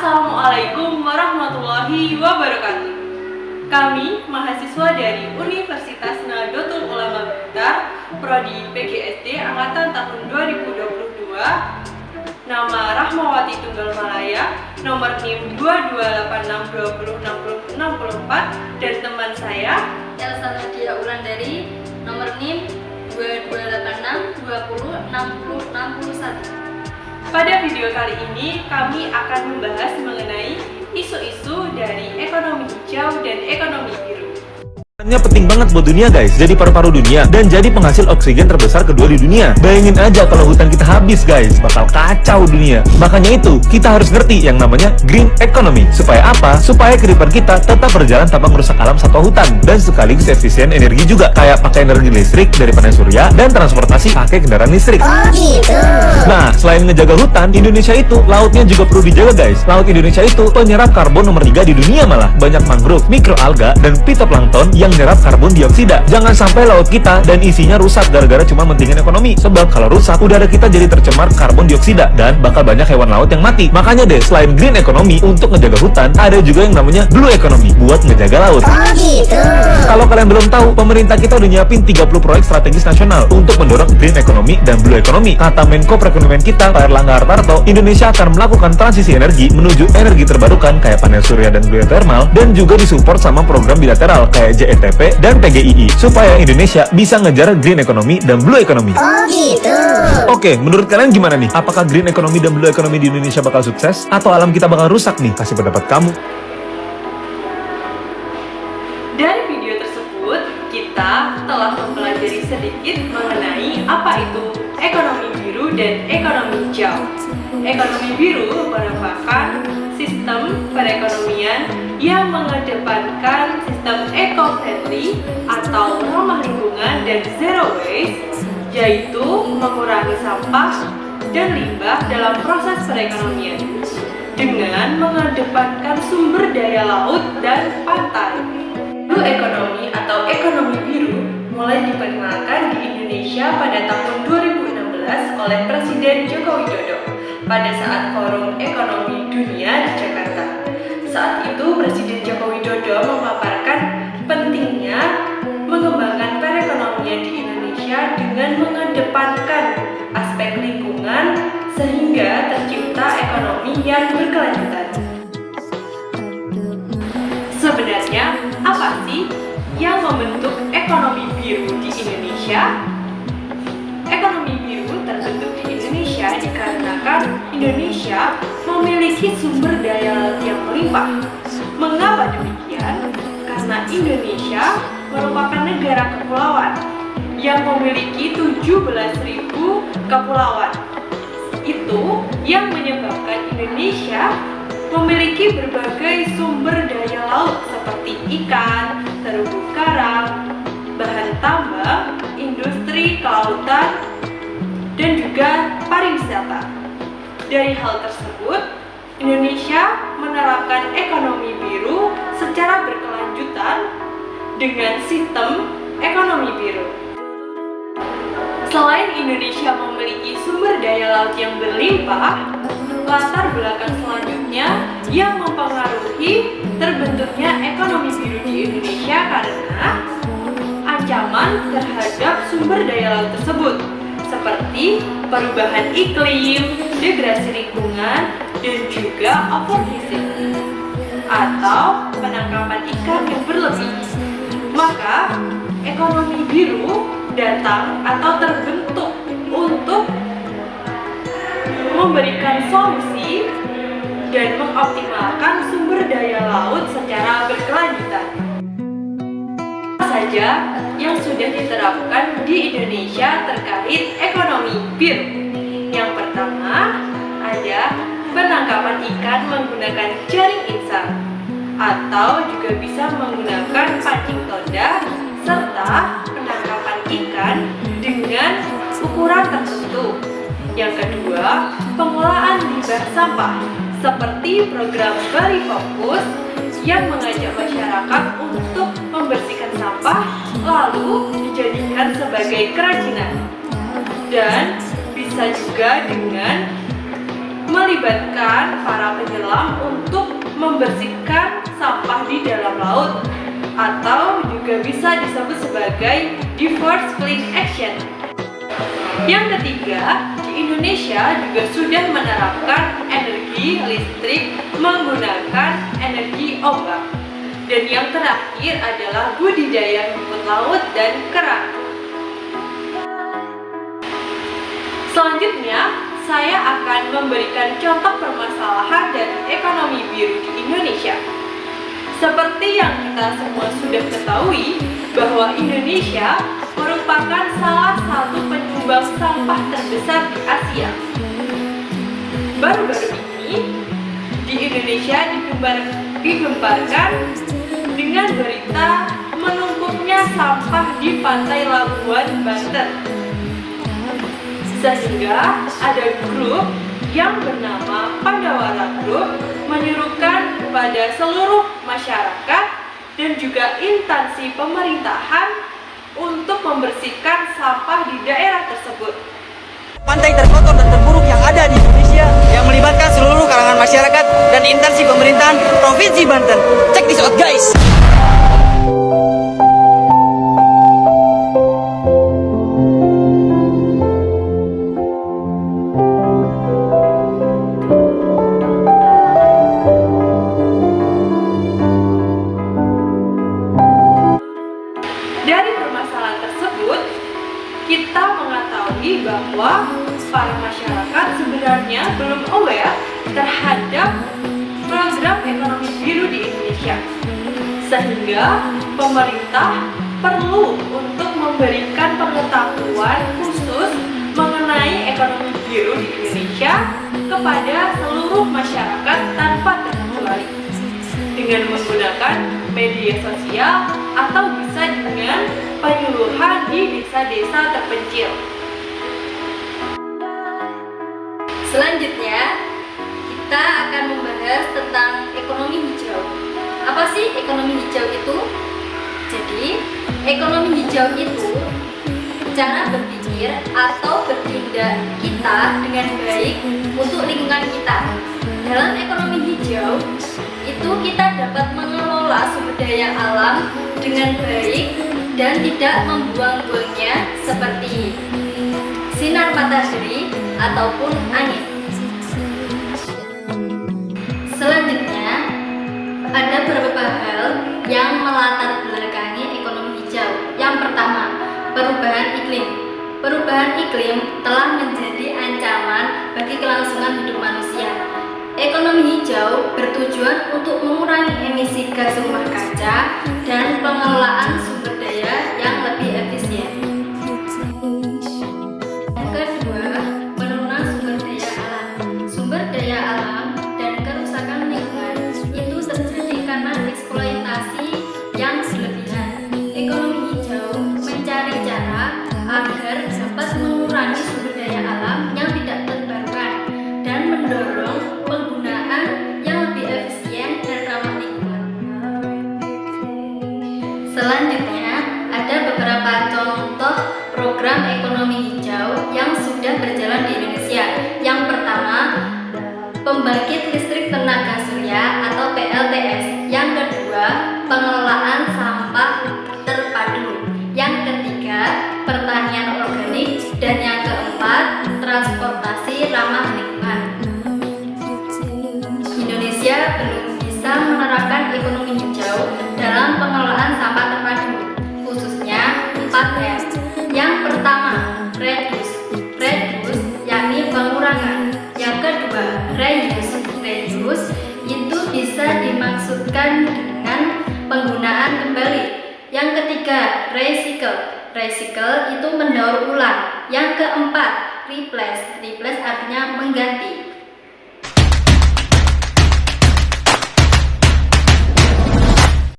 Assalamualaikum warahmatullahi wabarakatuh. Kami, mahasiswa dari Universitas Nahdlatul Ulama Blitar, Prodi PGSD Angkatan tahun 2022, nama Rahmawati Tunggal Malaya, nomor NIM 2286206064, dan teman saya Elsa Nadia Wulandari, nomor NIM 2286206061. Pada video kali ini, kami akan membahas mengenai isu-isu dari ekonomi hijau dan ekonomi biru. Penting banget buat dunia guys, jadi paru-paru dunia dan jadi penghasil oksigen terbesar kedua di dunia. Bayangin aja kalau hutan kita habis guys, bakal kacau dunia. Makanya itu, kita harus ngerti yang namanya green economy. Supaya apa? Supaya kehidupan kita tetap berjalan tanpa merusak alam satwa hutan. Dan sekaligus efisien energi juga, kayak pakai energi listrik dari panel surya dan transportasi pakai kendaraan listrik. Oh gitu. Nah, selain ngejaga hutan, Indonesia itu lautnya juga perlu dijaga guys. Laut Indonesia itu penyerap karbon nomor 3 di dunia malah. Banyak mangrove, mikroalga, dan phytoplankton yang menyerap karbon dioksida. Jangan sampai laut kita dan isinya rusak gara-gara cuma mentingin ekonomi. Sebab kalau rusak, udara kita jadi tercemar karbon dioksida dan bakal banyak hewan laut yang mati. Makanya deh, selain green economy untuk ngejaga hutan, ada juga yang namanya blue economy buat ngejaga laut. Oh gitu. Kalau kalian belum tahu, pemerintah kita udah nyiapin 30 proyek strategis nasional untuk mendorong green economy dan blue economy. Kata Menko Perekonomian kita, Pak Erlangga Hartarto, Indonesia akan melakukan transisi energi menuju energi terbarukan kayak panel surya dan geothermal, dan juga disupport sama program bilateral kayak JETP dan PGII supaya Indonesia bisa ngejar green economy dan blue economy. Oh gitu. Oke, menurut kalian gimana nih? Apakah green economy dan blue economy di Indonesia bakal sukses? Atau alam kita bakal rusak nih? Kasih pendapat kamu. Dari video tersebut, kita telah mempelajari sedikit mengenai apa itu ekonomi biru dan ekonomi hijau. Ekonomi biru merupakan sistem perekonomian yang mengedepankan sistem eco-friendly atau ramah lingkungan dan zero waste, yaitu mengurangi sampah dan limbah dalam proses perekonomian dengan mengedepankan sumber daya laut dan pantai. Blue economy atau ekonomi biru mulai diperkenalkan di Indonesia pada tahun 2016 oleh Presiden Joko Widodo pada saat Forum Ekonomi Dunia di Jakarta. Saat itu Presiden Joko Widodo memaparkan pentingnya mengembangkan perekonomian di Indonesia dengan mengedepankan aspek lingkungan sehingga tercipta ekonomi yang berkelanjutan. Sebenarnya apa sih yang membentuk ekonomi biru di Indonesia? Ekonomi biru terbentuk di Indonesia dikarenakan Indonesia memiliki sumber daya laut yang melimpah. Mengapa demikian? Karena Indonesia merupakan negara kepulauan yang memiliki 17.000 kepulauan. Itu yang menyebabkan Indonesia memiliki berbagai sumber daya laut seperti ikan, terumbu karang, bahan tambang, industri kelautan, dan juga pariwisata. Dari hal tersebut, Indonesia menerapkan ekonomi biru secara berkelanjutan dengan sistem ekonomi biru. Selain Indonesia memiliki sumber daya laut yang berlimpah, latar belakang selanjutnya yang mempengaruhi terbentuknya ekonomi biru di Indonesia karena ancaman terhadap sumber daya laut tersebut, seperti perubahan iklim, degradasi lingkungan, dan juga overfishing atau penangkapan ikan yang berlebih. Maka, ekonomi biru datang atau terbentuk untuk memberikan solusi dan mengoptimalkan sumber daya laut secara berkelanjutan. Apa saja yang sudah diterapkan di Indonesia terkait ekonomi biru? Yang pertama, ada penangkapan ikan menggunakan jaring insang atau juga bisa menggunakan pancing toda, serta penangkapan ikan dengan ukuran tertentu. Yang kedua, pengolahan limbah sampah seperti program Bali Fokus yang mengajak masyarakat untuk membersihkan sampah lalu dijadikan sebagai kerajinan. Dan bisa juga dengan melibatkan para penyelam untuk membersihkan sampah di dalam laut, atau juga bisa disebut sebagai diverse clean action. Yang ketiga, di Indonesia juga sudah menerapkan energi listrik menggunakan energi ombak. Dan yang terakhir adalah budidaya rumput laut dan kerang. Selanjutnya, saya akan memberikan contoh permasalahan dari ekonomi biru di Indonesia. Seperti yang kita semua sudah ketahui, bahwa Indonesia merupakan salah satu penyumbang sampah terbesar di Asia. Baru-baru ini, di Indonesia digemparkan dengan berita menumpuknya sampah di pantai Labuan, Banten. Sehingga ada grup yang bernama Pandawara Group menyuruhkan kepada seluruh masyarakat dan juga instansi pemerintahan untuk membersihkan sampah di daerah tersebut. Pantai terkotor dan terburuk yang ada di Indonesia yang melibatkan seluruh kalangan masyarakat dan instansi pemerintahan Provinsi Banten. Check this out, guys! Dari permasalahan tersebut, kita mengetahui bahwa para masyarakat sebenarnya belum aware terhadap program ekonomi biru di Indonesia. Sehingga pemerintah perlu untuk memberikan pengetahuan khusus mengenai ekonomi biru di Indonesia kepada seluruh masyarakat tanpa terkecuali, dengan menggunakan media sosial atau bisa dengan penyuluhan di desa-desa terpencil. Selanjutnya, kita akan membahas tentang ekonomi hijau. Apa sih ekonomi hijau itu? Jadi, ekonomi hijau itu cara berpikir atau bertindak kita dengan baik untuk lingkungan kita. Dalam ekonomi hijau, itu kita dapat mengelola sumber daya alam dengan baik dan tidak membuang-buangnya seperti sinar matahari ataupun angin. Selanjutnya, ada beberapa hal yang melatar belakangi ekonomi hijau. Yang pertama, perubahan iklim. Perubahan iklim telah menjadi ancaman bagi kelangsungan hidup manusia. Ekonomi hijau bertujuan untuk mengurangi emisi gas rumah kaca dan pengelolaan sumber daya yang lebih efisien. Yang kedua, penurunan sumber daya alam. Sumber daya alam dan kerusakan lingkungan itu terjadi karena eksploitasi yang berlebihan. Ekonomi hijau mencari cara agar dapat mengurangi sumber daya alam yang tidak terbarukan dan mendorong penggunaan yang lebih efisien dan ramah lingkungan. Selanjutnya, ada beberapa contoh program ekonomi hijau yang sudah berjalan di Indonesia. Yang pertama, pembangkit listrik tenaga surya atau PLTS. Yang kedua, pengelolaan sampah terpadu. Yang ketiga, pertanian organik. Dan yang keempat, transportasi ramah lingkungan. Indonesia belum bisa menerapkan ekonomi hijau dalam pengelolaan sampah terpadu, khususnya 4R. Yang pertama, reduce. Reduce yakni pengurangan. Yang kedua, reuse. Reuse itu bisa dimaksudkan dengan penggunaan kembali. Yang ketiga, recycle. Recycle itu mendaur ulang. Yang keempat, replace. Replace artinya mengganti.